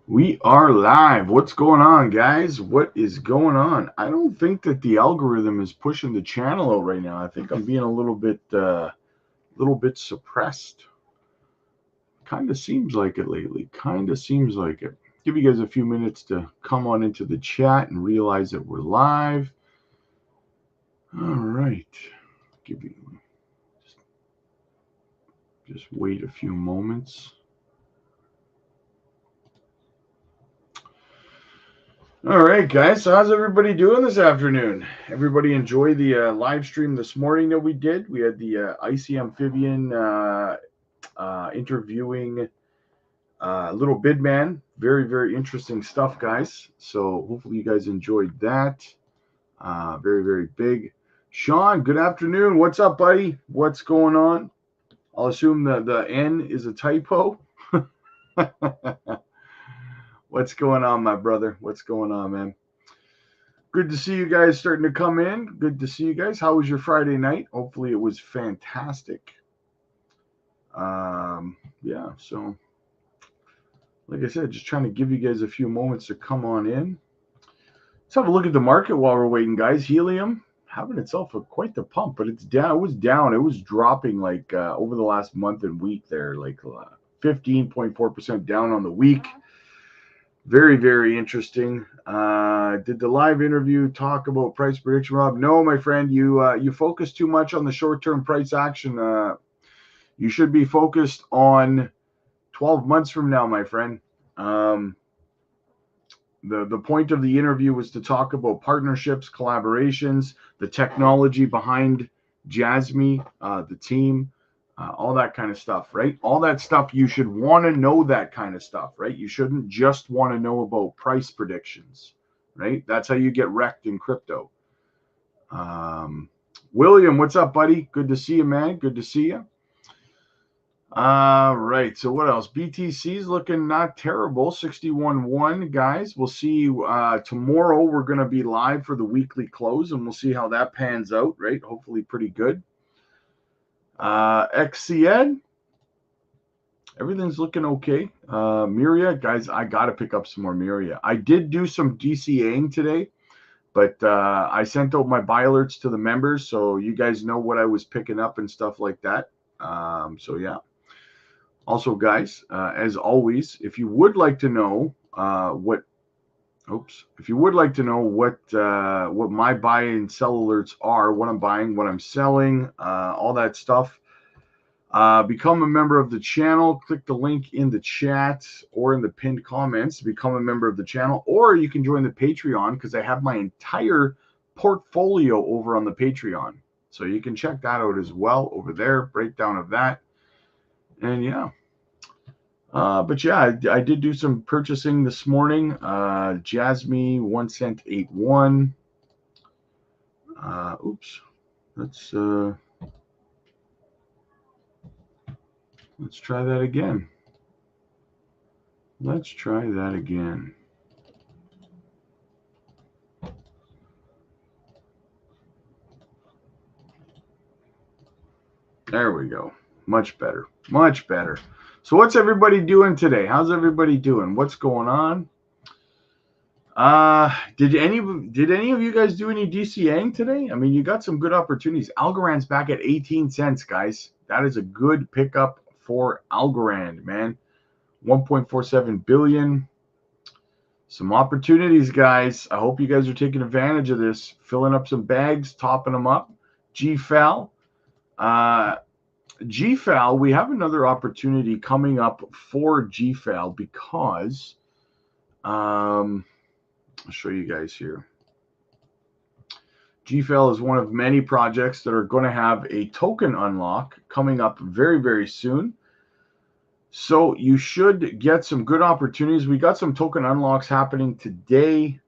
We are live. What's going on, guys? What is going on? I don't think that the algorithm is pushing the channel out right now. I think I'm being a little bit suppressed. Kind of seems like it lately. Kind of seems like it. Give you guys a few minutes to come on into the chat and realize that we're live. All right. Give you just wait a few moments. All right, guys. So how's everybody doing this afternoon? Everybody enjoy the live stream this morning that we did. We had the Icy Amphibian interviewing Little Bidman. Very, very interesting stuff, guys. So hopefully you guys enjoyed that. Very, very big. Sean, good afternoon. What's up, buddy? What's going on? I'll assume that the N is a typo. What's going on, my brother? What's going on, man? Good to see you guys starting to come in. Good to see you guys. How was your Friday night? Hopefully it was fantastic. Yeah, so like I said, just trying to give you guys a few moments to come on in. Let's have a look at the market while we're waiting, guys. Helium having itself quite the pump, but it's down. It was down. It was dropping like over the last month and week there, like 15.4% down on the week. Very, very interesting. Did the live interview talk about price prediction, Rob? No, my friend. You focus too much on the short-term price action. You should be focused on 12 months from now, my friend. The point of the interview was to talk about partnerships, collaborations, the technology behind JASMY, the team. All that kind of stuff, right? All that stuff, you should want to know that kind of stuff, right? You shouldn't just want to know about price predictions, right? That's how you get wrecked in crypto. William, what's up, buddy? Good to see you, man. Good to see you. Right. So what else? BTC is looking not terrible. 61.1, guys. We'll see tomorrow. We're going to be live for the weekly close, and we'll see how that pans out, right? Hopefully pretty good. XCN, everything's looking okay. Miria, guys, I got to pick up some more Miria. I did do some DCAing today, but I sent out my buy alerts to the members, so you guys know what I was picking up and stuff like that. So yeah. Also, guys, as always, if you would like to know what my buy and sell alerts are, what I'm buying, what I'm selling, all that stuff, become a member of the channel. Click the link in the chat or in the pinned comments to become a member of the channel, or you can join the Patreon because I have my entire portfolio over on the Patreon. So you can check that out as well over there, breakdown of that. And yeah. But yeah, I did do some purchasing this morning. JASMY 1 cent 81. Oops. Let's try that again. Let's try that again. There we go. Much better. Much better. So what's everybody doing today? How's everybody doing? What's going on? Did any of you guys do any DCAing today? I mean, you got some good opportunities. Algorand's back at 18 cents, guys. That is a good pickup for Algorand, man. 1.47 billion. Some opportunities, guys. I hope you guys are taking advantage of this. Filling up some bags, topping them up. GFAL. GFAL, we have another opportunity coming up for GFAL because I'll show you guys here. GFAL is one of many projects that are going to have a token unlock coming up very, very soon. So you should get some good opportunities. We got some token unlocks happening today.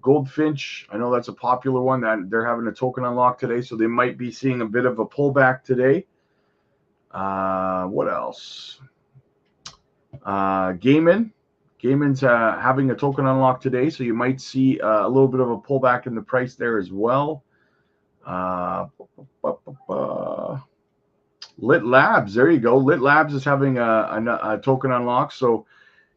Goldfinch, I know that's a popular one. That they're having a token unlock today, so they might be seeing a bit of a pullback today. What else? Gaiman's having a token unlock today, so you might see a little bit of a pullback in the price there as well. Lit Labs, there you go. Lit Labs is having a token unlock, so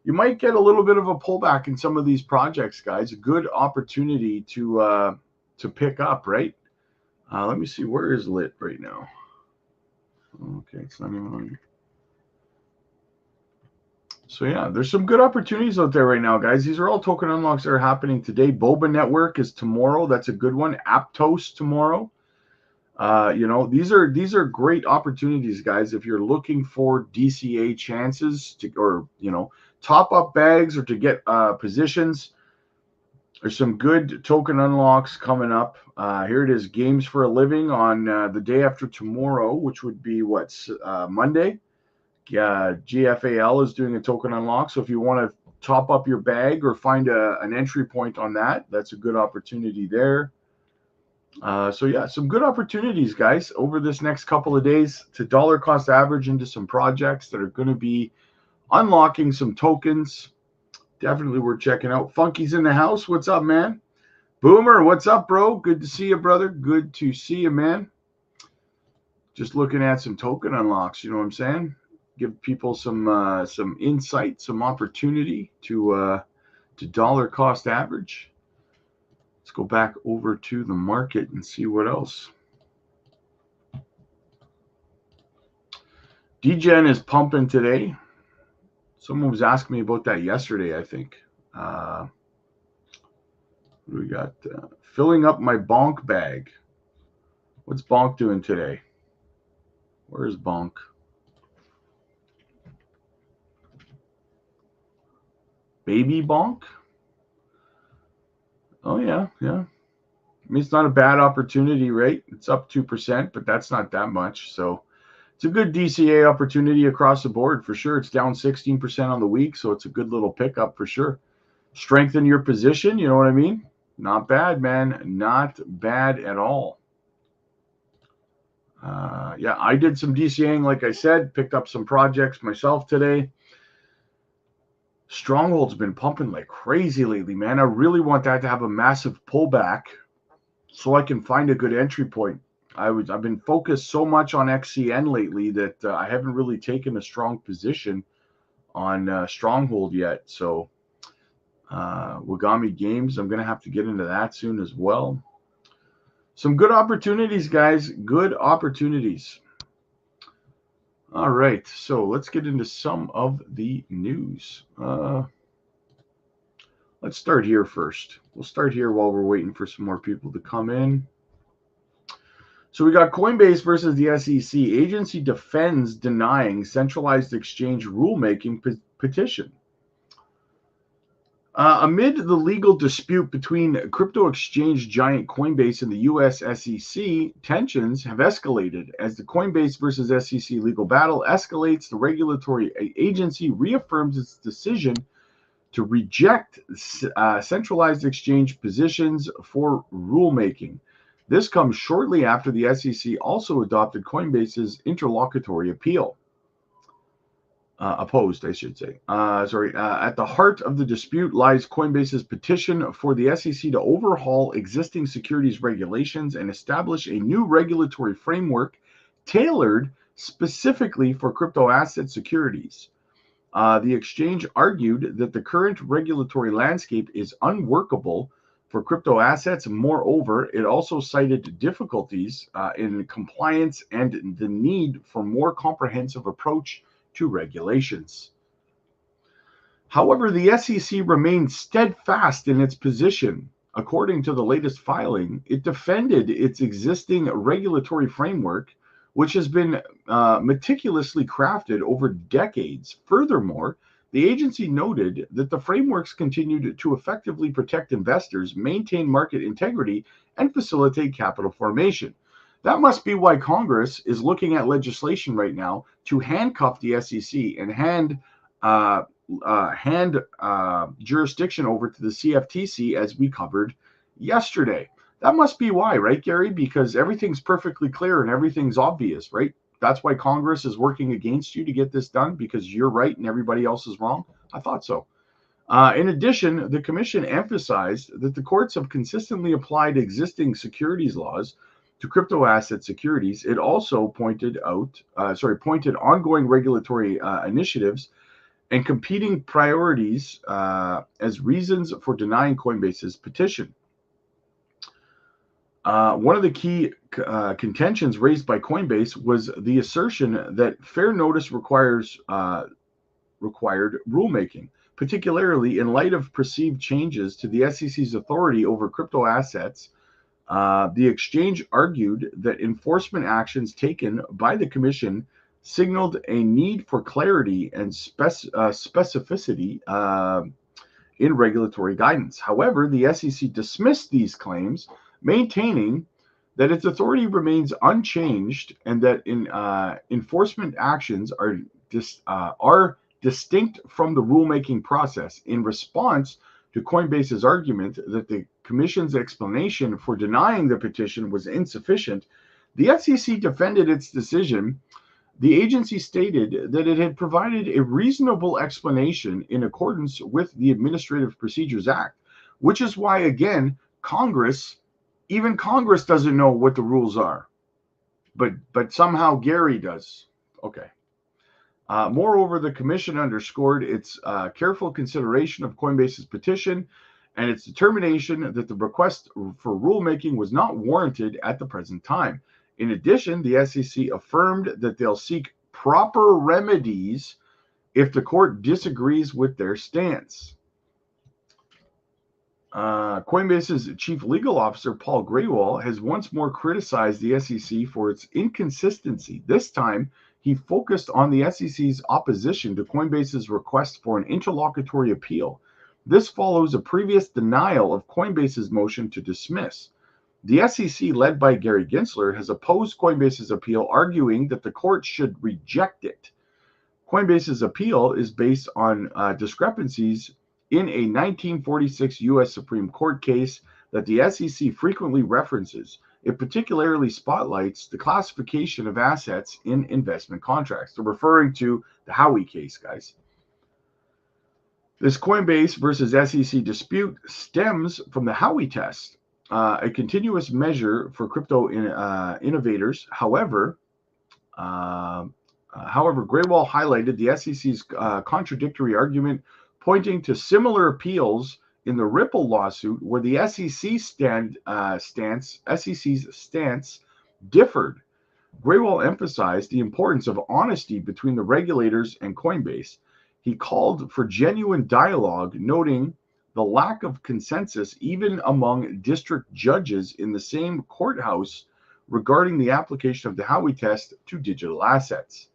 you might get a little bit of a pullback in some of these projects, guys. A good opportunity to pick up, right? Let me see, where is lit right now? Okay, it's not even on. So yeah, there's some good opportunities out there right now, guys. These are all token unlocks that are happening today. Boba Network is tomorrow. That's a good one. Aptos tomorrow. You know, these are great opportunities, guys. If you're looking for DCA chances to, or you know, top up bags or to get positions, there's some good token unlocks coming up. Here it is, games for a living on the day after tomorrow, which would be what's Monday. GFAL is doing a token unlock. So if you want to top up your bag or find an entry point on that, that's a good opportunity there. So yeah, some good opportunities, guys, over this next couple of days to dollar cost average into some projects that are going to be unlocking some tokens. Definitely worth checking out. Funky's in the house. What's up, man? Boomer, what's up, bro? Good to see you, brother. Good to see you, man. Just looking at some token unlocks, you know what I'm saying? Give people some insight, some opportunity to dollar cost average. Let's go back over to the market and see what else. DGen is pumping today. Someone was asking me about that yesterday, I think. We got filling up my bonk bag. What's bonk doing today? Where's bonk? Baby bonk? Oh, yeah. I mean, it's not a bad opportunity, right? It's up 2%, but that's not that much. So it's a good DCA opportunity across the board for sure. It's down 16% on the week, so it's a good little pickup for sure. Strengthen your position, you know what I mean? Not bad, man. Not bad at all. Yeah, I did some DCAing, like I said, picked up some projects myself today. Stronghold's been pumping like crazy lately, man. I really want that to have a massive pullback so I can find a good entry point. I've been focused so much on XCN lately that I haven't really taken a strong position on Stronghold yet. So Wagami Games, I'm going to have to get into that soon as well. Some good opportunities, guys. Good opportunities. All right, so let's get into some of the news. Let's start here first. We'll start here while we're waiting for some more people to come in. So we got Coinbase versus the SEC. Agency defends denying centralized exchange rulemaking petition. Amid the legal dispute between crypto exchange giant Coinbase and the U.S. SEC, tensions have escalated. As the Coinbase versus SEC legal battle escalates, the regulatory agency reaffirms its decision to reject centralized exchange positions for rulemaking. This comes shortly after the SEC also adopted Coinbase's interlocutory appeal. Opposed, I should say. At the heart of the dispute lies Coinbase's petition for the SEC to overhaul existing securities regulations and establish a new regulatory framework tailored specifically for crypto asset securities. The exchange argued that the current regulatory landscape is unworkable for crypto assets. Moreover, it also cited difficulties in compliance and the need for more comprehensive approach to regulations. However, the SEC remained steadfast in its position. According to the latest filing, it defended its existing regulatory framework, which has been meticulously crafted over decades. Furthermore, the agency noted that the frameworks continued to effectively protect investors, maintain market integrity, and facilitate capital formation. That must be why Congress is looking at legislation right now to handcuff the SEC and hand jurisdiction over to the CFTC, as we covered yesterday. That must be why, right, Gary? Because everything's perfectly clear and everything's obvious, right? That's why Congress is working against you to get this done, because you're right and everybody else is wrong. I thought so. In addition, the commission emphasized that the courts have consistently applied existing securities laws to crypto asset securities. It also pointed ongoing regulatory initiatives and competing priorities as reasons for denying Coinbase's petition. One of the key contentions raised by Coinbase was the assertion that fair notice required rulemaking, particularly in light of perceived changes to the SEC's authority over crypto assets. The exchange argued that enforcement actions taken by the commission signaled a need for clarity and specificity in regulatory guidance. However, the SEC dismissed these claims, maintaining that its authority remains unchanged and that enforcement actions are distinct from the rulemaking process. In response to Coinbase's argument that the Commission's explanation for denying the petition was insufficient, the SEC defended its decision. The agency stated that it had provided a reasonable explanation in accordance with the Administrative Procedures Act, which is why, again, even Congress doesn't know what the rules are, but somehow Gary does. Okay. Moreover, the commission underscored its careful consideration of Coinbase's petition and its determination that the request for rulemaking was not warranted at the present time. In addition, the SEC affirmed that they'll seek proper remedies if the court disagrees with their stance. Coinbase's chief legal officer, Paul Grewal, has once more criticized the SEC for its inconsistency. This time, he focused on the SEC's opposition to Coinbase's request for an interlocutory appeal. This follows a previous denial of Coinbase's motion to dismiss. The SEC, led by Gary Gensler, has opposed Coinbase's appeal, arguing that the court should reject it. Coinbase's appeal is based on discrepancies in a 1946 U.S. Supreme Court case that the SEC frequently references. It particularly spotlights the classification of assets in investment contracts. They're referring to the Howey case, guys. This Coinbase versus SEC dispute stems from the Howey test, a continuous measure for crypto innovators. However, Grewal highlighted the SEC's contradictory argument, pointing to similar appeals in the Ripple lawsuit, where the SEC's stance differed. Grewal emphasized the importance of honesty between the regulators and Coinbase. He called for genuine dialogue, noting the lack of consensus even among district judges in the same courthouse regarding the application of the Howey test to digital assets.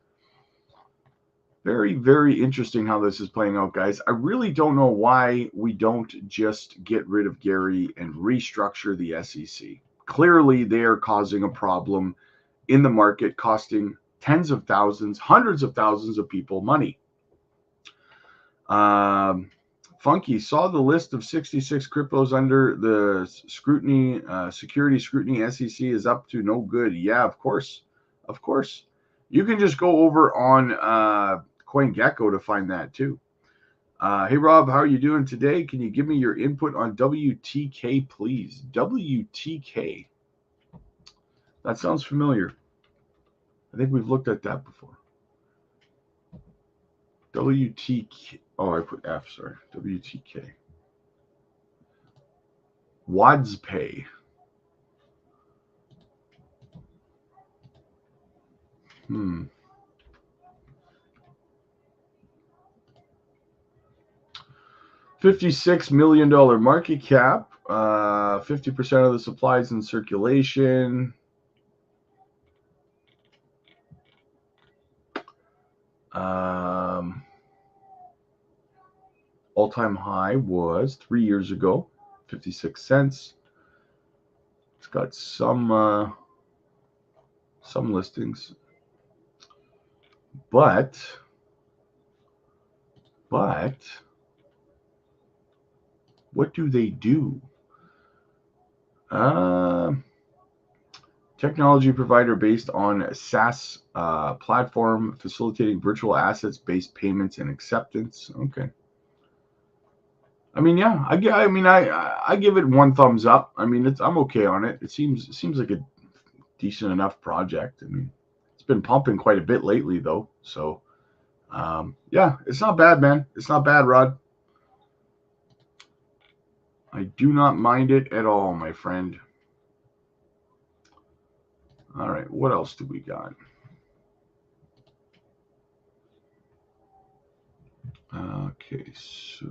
Very, very interesting how this is playing out, guys. I really don't know why we don't just get rid of Gary and restructure the SEC. Clearly, they are causing a problem in the market, costing tens of thousands, hundreds of thousands of people money. Funky saw the list of 66 cryptos under the scrutiny, security scrutiny. SEC is up to no good. Yeah, of course. Of course. You can just go over on CoinGecko to find that too. Hey, Rob, how are you doing today? Can you give me your input on WTK, please? WTK. That sounds familiar. I think we've looked at that before. WTK. Oh, I put F, sorry. WTK. WadsPay. $56 million market cap. 50% of the supplies in circulation. All-time high was 3 years ago, 56 cents. It's got some listings, but what do they do? Technology provider based on SaaS platform facilitating virtual assets-based payments and acceptance. Okay. I mean, yeah, I give it one thumbs up. I mean, I'm okay on it. It seems like a decent enough project. I mean, it's been pumping quite a bit lately, though. So, Yeah, it's not bad, man. It's not bad, Rod. I do not mind it at all, my friend. All right, what else do we got? Okay, so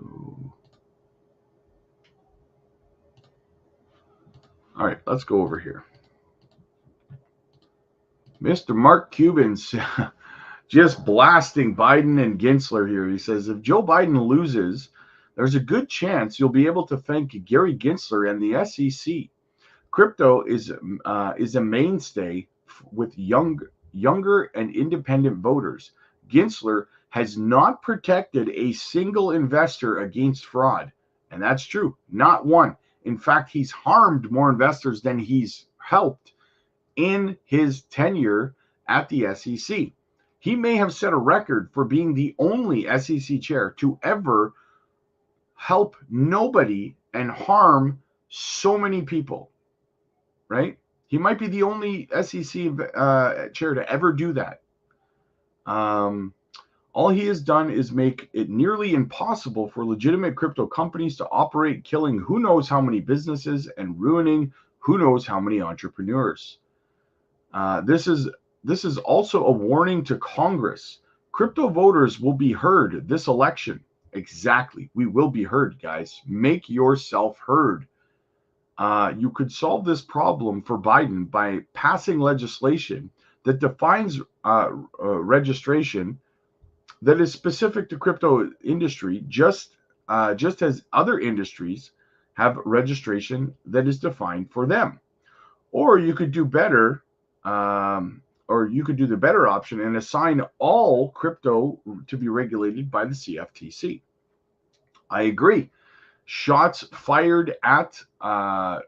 all right, let's go over here. Mr. Mark Cuban's just blasting Biden and Gensler here. He says, if Joe Biden loses, there's a good chance you'll be able to thank Gary Gensler and the SEC. Crypto is a mainstay with younger and independent voters. Gensler has not protected a single investor against fraud. And that's true. Not one. In fact, he's harmed more investors than he's helped in his tenure at the SEC. He may have set a record for being the only SEC chair to ever help nobody and harm so many people, right? He might be the only SEC chair to ever do that. All he has done is make it nearly impossible for legitimate crypto companies to operate, killing who knows how many businesses and ruining who knows how many entrepreneurs. This is also a warning to Congress. Crypto voters will be heard this election. Exactly. We will be heard, guys. Make yourself heard. You could solve this problem for Biden by passing legislation that defines registration that is specific to crypto industry, just as other industries have registration that is defined for them. Or you could do better, or you could do the better option and assign all crypto to be regulated by the CFTC. I agree. Shots fired at Mr.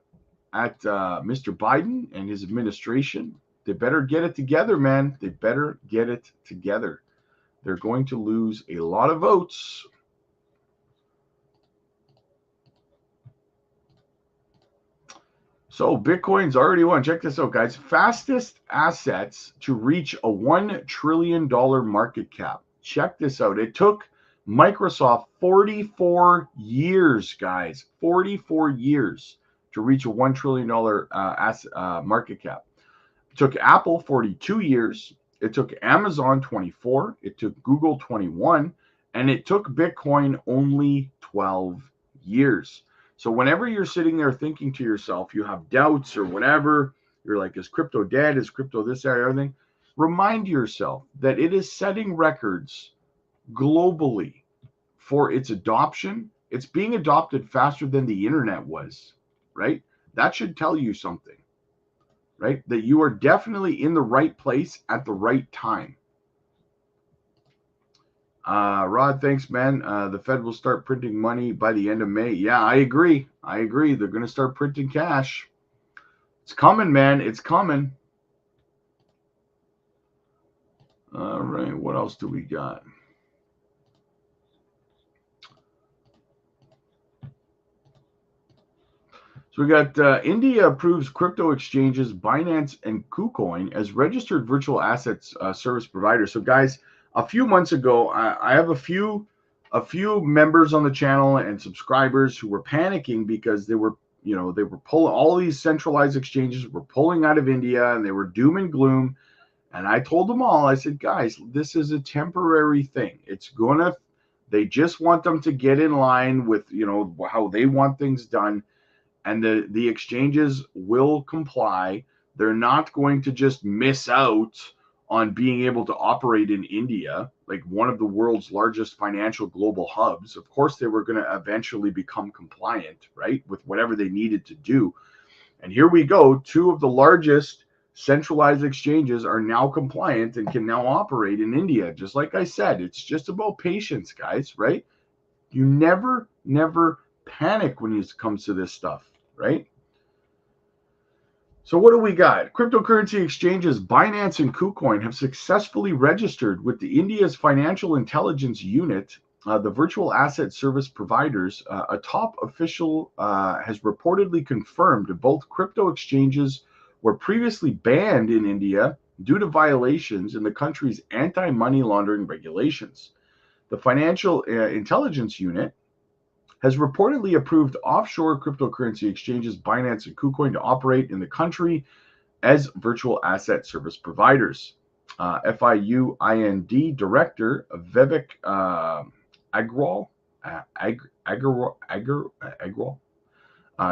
Biden and his administration. They better get it together, man. They better get it together. They're going to lose a lot of votes. So Bitcoin's already won. Check this out, guys. Fastest assets to reach a $1 trillion market cap. Check this out. It took Microsoft 44 years, guys. 44 years to reach a $1 trillion market cap. It took Apple 42 years. It took Amazon 24. It took Google 21. And it took Bitcoin only 12 years. So whenever you're sitting there thinking to yourself, you have doubts or whatever, you're like, is crypto dead? Is crypto this, that, or everything? Remind yourself that it is setting records globally for its adoption. It's being adopted faster than the internet was, right? That should tell you something, right? That you are definitely in the right place at the right time. Rod, thanks, man. The Fed will start printing money by the end of May. Yeah, I agree. They're going to start printing cash. It's coming, man. It's coming. All right. What else do we got? So we got India approves crypto exchanges Binance and KuCoin as registered virtual assets service providers. So guys, a few months ago, I have a few members on the channel and subscribers who were panicking because they were pulling, all these centralized exchanges were pulling out of India and they were doom and gloom. And I told them all, I said, guys, this is a temporary thing. They just want them to get in line with, how they want things done. And the exchanges will comply. They're not going to just miss out on being able to operate in India, like one of the world's largest financial global hubs. Of course, they were going to eventually become compliant, right, with whatever they needed to do. And here we go. Two of the largest centralized exchanges are now compliant and can now operate in India. Just like I said, it's just about patience, guys, right? You never panic when it comes to this stuff, right? So what do we got? Cryptocurrency exchanges Binance and KuCoin have successfully registered with the India's Financial Intelligence Unit, the virtual asset service providers. A top official has reportedly confirmed both crypto exchanges were previously banned in India, due to violations in the country's anti-money laundering regulations. The Financial Intelligence Unit has reportedly approved offshore cryptocurrency exchanges Binance and KuCoin to operate in the country as virtual asset service providers. FIUIND Director Vivek Agrawal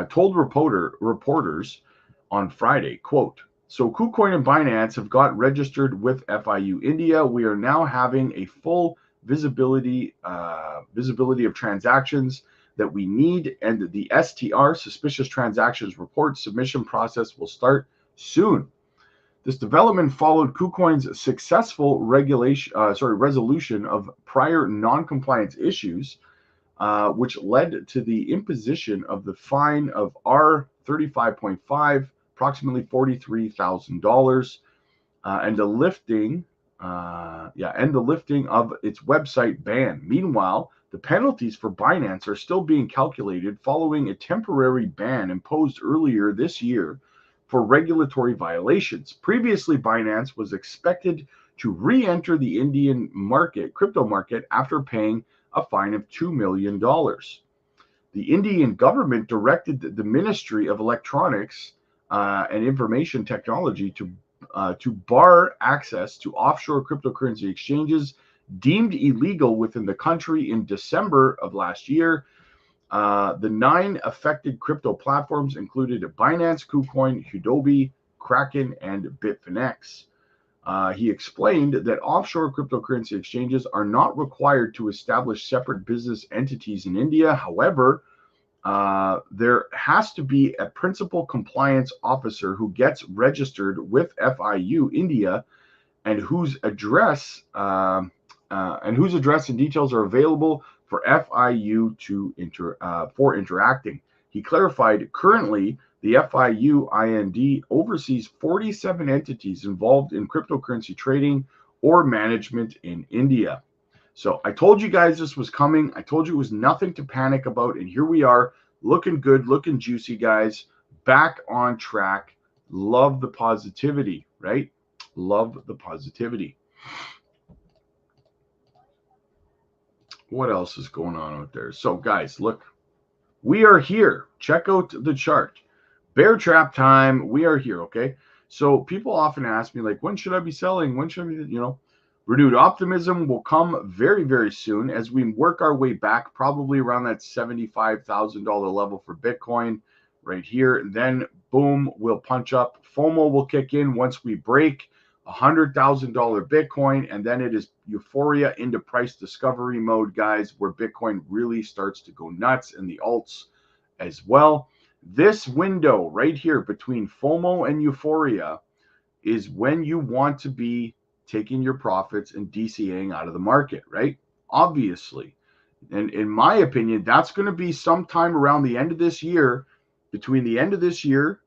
told reporters on Friday, quote, "So KuCoin and Binance have got registered with FIU India. We are now having a full visibility of transactions that we need, and the STR, Suspicious Transactions Report, submission process will start soon." This development followed KuCoin's successful resolution of prior non-compliance issues, which led to the imposition of the fine of R35.5, approximately $43,000, and the lifting of its website ban. Meanwhile, the penalties for Binance are still being calculated following a temporary ban imposed earlier this year for regulatory violations. Previously, Binance was expected to re-enter the Indian crypto market after paying a fine of $2 million. The Indian government directed the Ministry of Electronics and Information Technology to bar access to offshore cryptocurrency exchanges deemed illegal within the country in December of last year. The 9 affected crypto platforms included Binance, KuCoin, Huobi, Kraken, and Bitfinex. He explained that offshore cryptocurrency exchanges are not required to establish separate business entities in India. However, there has to be a principal compliance officer who gets registered with FIU India and whose address and details are available for FIU for interacting. He clarified, currently, the FIUIND oversees 47 entities involved in cryptocurrency trading or management in India. So I told you guys this was coming. I told you it was nothing to panic about. And here we are, looking good, looking juicy, guys. Back on track. Love the positivity, right? Love the positivity. What else is going on out there? So, guys, look, we are here. Check out the chart. Bear trap time. We are here, okay? So people often ask me, like, when should I be selling? When should I be, renewed optimism will come very, very soon as we work our way back, probably around that $75,000 level for Bitcoin right here. And then, boom, we'll punch up. FOMO will kick in once we break $100,000 Bitcoin, and then it is euphoria into price discovery mode, guys, where Bitcoin really starts to go nuts, and the alts as well. This window right here between FOMO and euphoria is when you want to be taking your profits and DCAing out of the market, right? Obviously. And in my opinion, that's going to be sometime around the end of this year, between the end of this year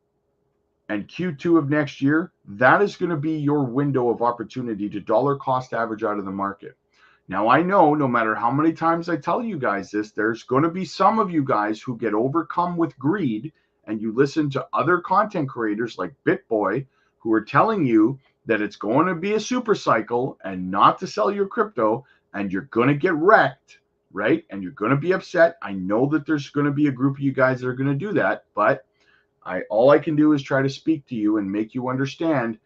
and Q2 of next year. That is going to be your window of opportunity to dollar cost average out of the market. Now, I know no matter how many times I tell you guys this, there's going to be some of you guys who get overcome with greed, and you listen to other content creators like BitBoy who are telling you that it's going to be a super cycle and not to sell your crypto, and you're going to get wrecked, right? And you're going to be upset. I know that there's going to be a group of you guys that are going to do that, but all I can do is try to speak to you and make you understand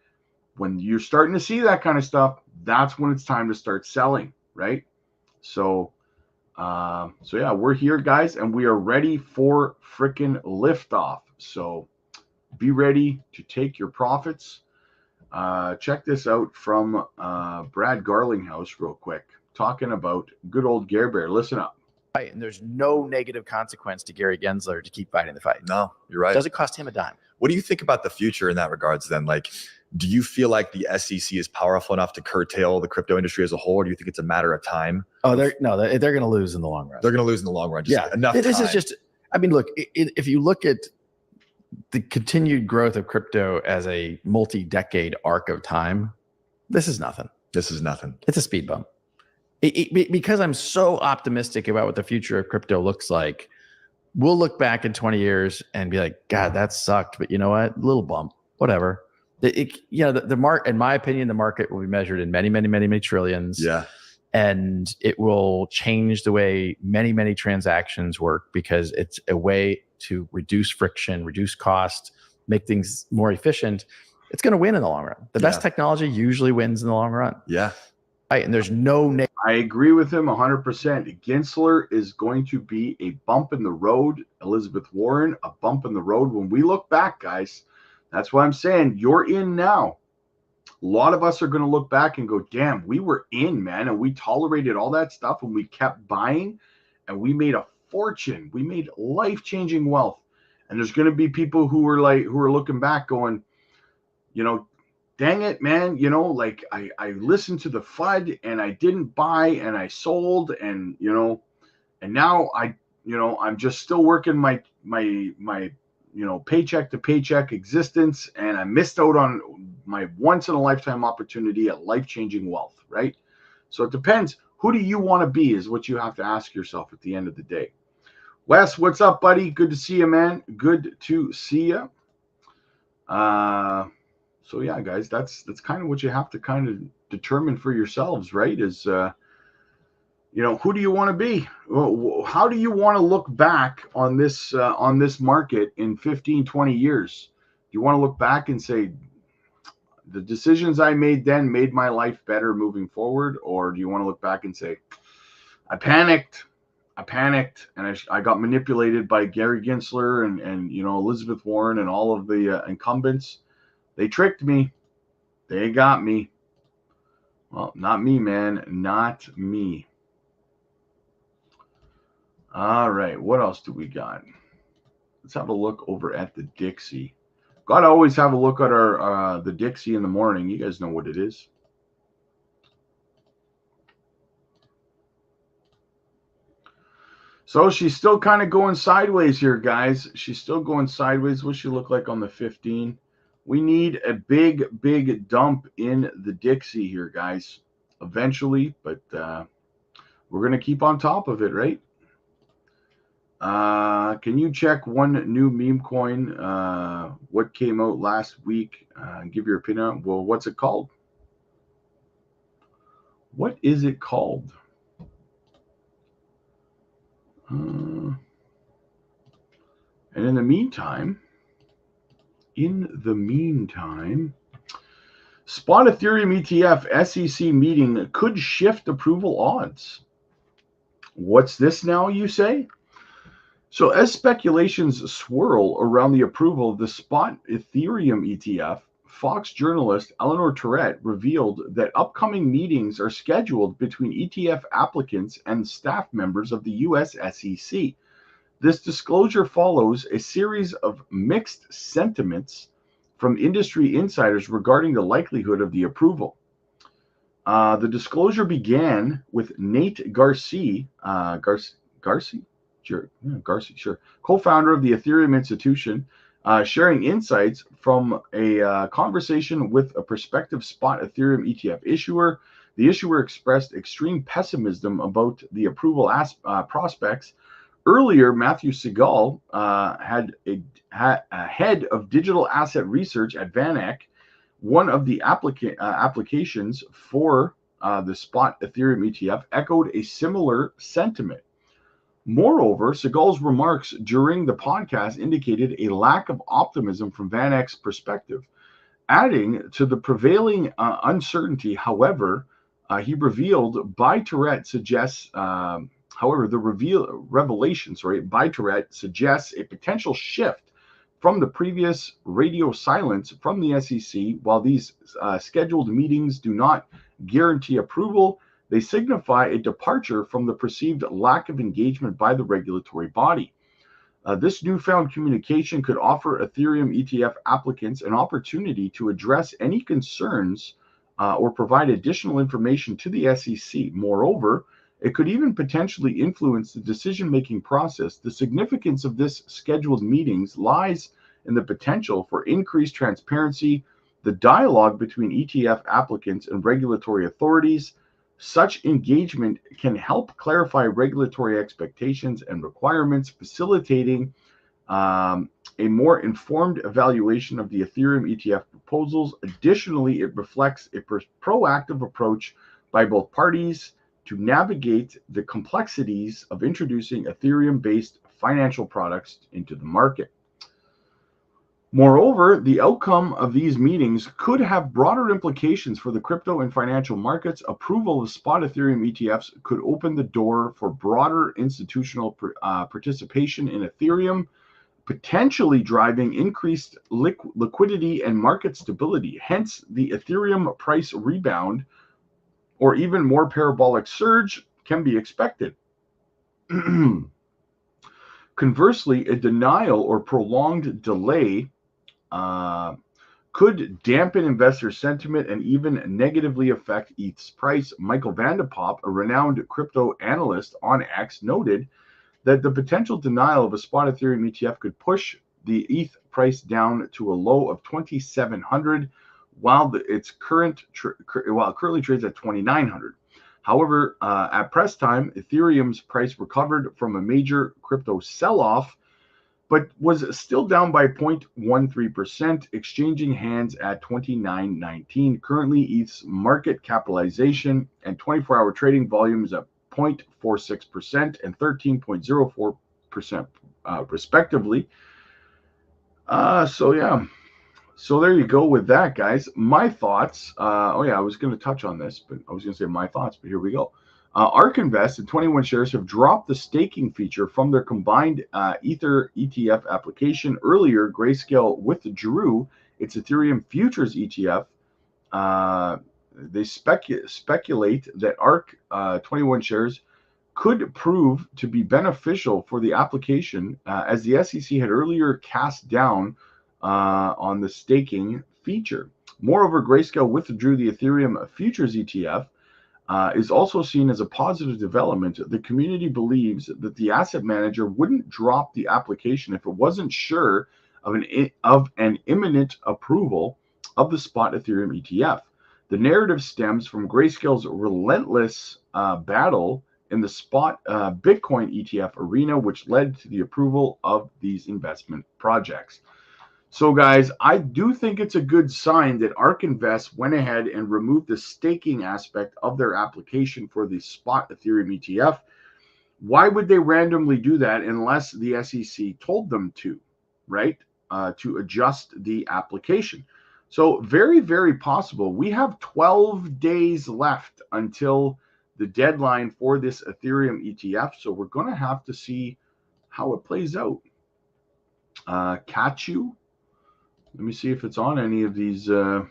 when you're starting to see that kind of stuff, that's when it's time to start selling, right? So yeah, we're here, guys, and we are ready for freaking liftoff. So be ready to take your profits. Check this out from Brad Garlinghouse real quick, talking about good old Gare Bear. Listen up. Right, and there's no negative consequence to Gary Gensler to keep fighting the fight. No, you're right. It doesn't cost him a dime. What do you think about the future in that regards then? Like, do you feel like the SEC is powerful enough to curtail the crypto industry as a whole, or do you think it's a matter of time? Oh, they're going to lose in the long run. They're going to lose in the long run. Just enough time. This is just, I mean, look, if you look at the continued growth of crypto as a multi-decade arc of time, this is nothing. This is nothing. It's a speed bump. Because I'm so optimistic about what the future of crypto looks like, we'll look back in 20 years and be like, God, that sucked. But you know what? Little bump, whatever. The market, in my opinion, the market will be measured in many, many, many, many trillions. Yeah. And it will change the way many, many transactions work, because it's a way to reduce friction, reduce cost, make things more efficient. It's going to win in the long run. The best technology usually wins in the long run. Yeah. Right. And there's no. I agree with him 100%. Gensler is going to be a bump in the road. Elizabeth Warren, a bump in the road. When we look back, guys, that's why I'm saying you're in now. A lot of us are going to look back and go, damn, we were in, man, and we tolerated all that stuff, and we kept buying, and we made a fortune. We made life-changing wealth. And there's going to be people who are looking back going, you know, dang it, man, you know, like I listened to the FUD and I didn't buy and I sold, and, you know, and now I'm just still working my paycheck to paycheck existence, and I missed out on my once in a lifetime opportunity at life-changing wealth, right? So it depends. Who do you want to be is what you have to ask yourself at the end of the day. Wes, what's up, buddy? Good to see you, man. Good to see you. So yeah, guys, that's kind of what you have to kind of determine for yourselves, right? Is who do you want to be? How do you want to look back on this market in 15, 20 years? Do you want to look back and say, the decisions I made then made my life better moving forward? Or do you want to look back and say, I panicked, and I got manipulated by Gary Gensler and Elizabeth Warren and all of the incumbents. They tricked me. They got me. Well, not me, man. Not me. All right. What else do we got? Let's have a look over at the Dixie. Got to always have a look at our the Dixie in the morning. You guys know what it is. So she's still kind of going sideways here, guys. She's still going sideways. What's she look like on the 15? We need a big, big dump in the Dixie here, guys, eventually. But we're going to keep on top of it, right? Can you check one new meme coin? What came out last week? Give your opinion. Well, what's it called? What is it called? And in the meantime, spot Ethereum ETF SEC meeting could shift approval odds. What's this now, you say? So as speculations swirl around the approval of the spot Ethereum ETF, Fox journalist Eleanor Tourette revealed that upcoming meetings are scheduled between ETF applicants and staff members of the US SEC. This disclosure follows a series of mixed sentiments from industry insiders regarding the likelihood of the approval. The disclosure began with Nate Garcia, co-founder of the Ethereum Institution, sharing insights from a conversation with a prospective spot Ethereum ETF issuer. The issuer expressed extreme pessimism about the approval prospects. Earlier, Matthew Segal, head of digital asset research at VanEck, one of the applications for the spot Ethereum ETF, echoed a similar sentiment. Moreover, Segal's remarks during the podcast indicated a lack of optimism from VanEck's perspective. Adding to the prevailing uncertainty, however, he revealed by Tourette suggests, the revelation by Tourette suggests a potential shift from the previous radio silence from the SEC. While these scheduled meetings do not guarantee approval, they signify a departure from the perceived lack of engagement by the regulatory body. This newfound communication could offer Ethereum ETF applicants an opportunity to address any concerns or provide additional information to the SEC. Moreover, it could even potentially influence the decision-making process. The significance of this scheduled meetings lies in the potential for increased transparency, the dialogue between ETF applicants and regulatory authorities. Such engagement can help clarify regulatory expectations and requirements, facilitating a more informed evaluation of the Ethereum ETF proposals. Additionally, it reflects a proactive approach by both parties to navigate the complexities of introducing Ethereum-based financial products into the market. Moreover, the outcome of these meetings could have broader implications for the crypto and financial markets. Approval of spot Ethereum ETFs could open the door for broader institutional participation in Ethereum, potentially driving increased liquidity and market stability. Hence, the Ethereum price rebound or even more parabolic surge can be expected. Conversely, a denial or prolonged delay could dampen investor sentiment and even negatively affect ETH's price. Michael Vanderpop, a renowned crypto analyst on X, noted that the potential denial of a spot Ethereum ETF could push the ETH price down to a low of 2,700, while it currently trades at 2,900. However, at press time, Ethereum's price recovered from a major crypto sell-off, but was still down by 0.13%, exchanging hands at 29.19. Currently, ETH's market capitalization and 24-hour trading volume is at 0.46% and 13.04%, respectively. So there you go with that, guys. My thoughts. I was going to touch on this, but I was going to say my thoughts, but here we go. ARK Invest and 21 shares have dropped the staking feature from their combined Ether ETF application. Earlier, Grayscale withdrew its Ethereum futures ETF. They speculate that ARK 21 shares could prove to be beneficial for the application, as the SEC had earlier cast down on the staking feature. Moreover, Grayscale withdrew the Ethereum futures ETF. Is also seen as a positive development. The community believes that the asset manager wouldn't drop the application if it wasn't sure of an imminent approval of the spot Ethereum ETF. The narrative stems from Grayscale's relentless battle in the spot Bitcoin ETF arena, which led to the approval of these investment projects. So, guys, I do think it's a good sign that ARK Invest went ahead and removed the staking aspect of their application for the spot Ethereum ETF. Why would they randomly do that unless the SEC told them to, right? To adjust the application. So very, very possible. We have 12 days left until the deadline for this Ethereum ETF. So we're going to have to see how it plays out. Catch you. Let me see if it's on any of these. All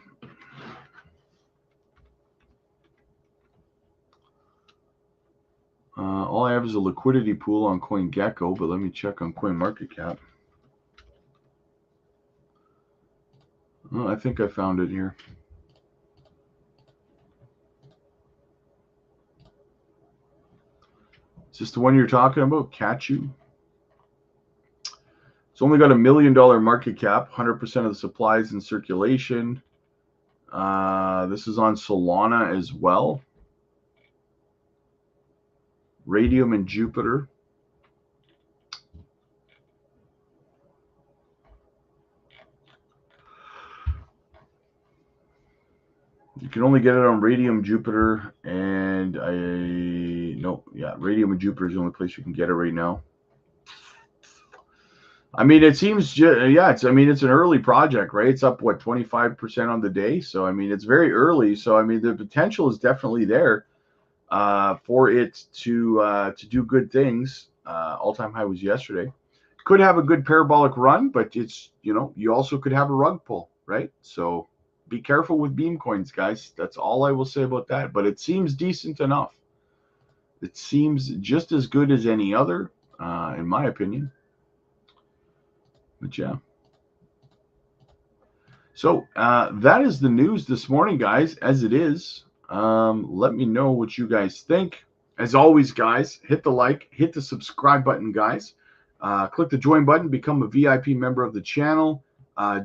I have is a liquidity pool on CoinGecko, but let me check on CoinMarketCap. Oh, I think I found it here. Is this the one you're talking about? Catch you? It's only got $1 million market cap, 100% of the supply is in circulation. This is on Solana as well. Radium and Jupiter. You can only get it on Radium, Jupiter, and Radium and Jupiter is the only place you can get it right now. I mean, it seems, it's an early project, right? It's up, 25% on the day. So, I mean, it's very early. So, I mean, the potential is definitely there for it to do good things. All-time high was yesterday. Could have a good parabolic run, but it's, you also could have a rug pull, right? So be careful with meme coins, guys. That's all I will say about that. But it seems decent enough. It seems just as good as any other, in my opinion. But yeah. So that is the news this morning, guys, as it is. Let me know what you guys think. As always, guys, hit the like, hit the subscribe button, guys. Click the join button, become a VIP member of the channel.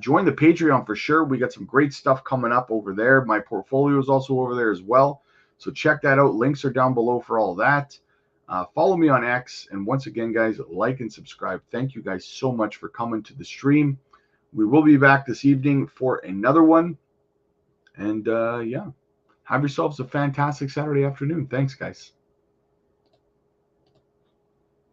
Join the Patreon for sure. We got some great stuff coming up over there. My portfolio is also over there as well. So check that out. Links are down below for all that. Follow me on X. And once again, guys, like and subscribe. Thank you guys so much for coming to the stream. We will be back this evening for another one. And yeah, have yourselves a fantastic Saturday afternoon. Thanks, guys.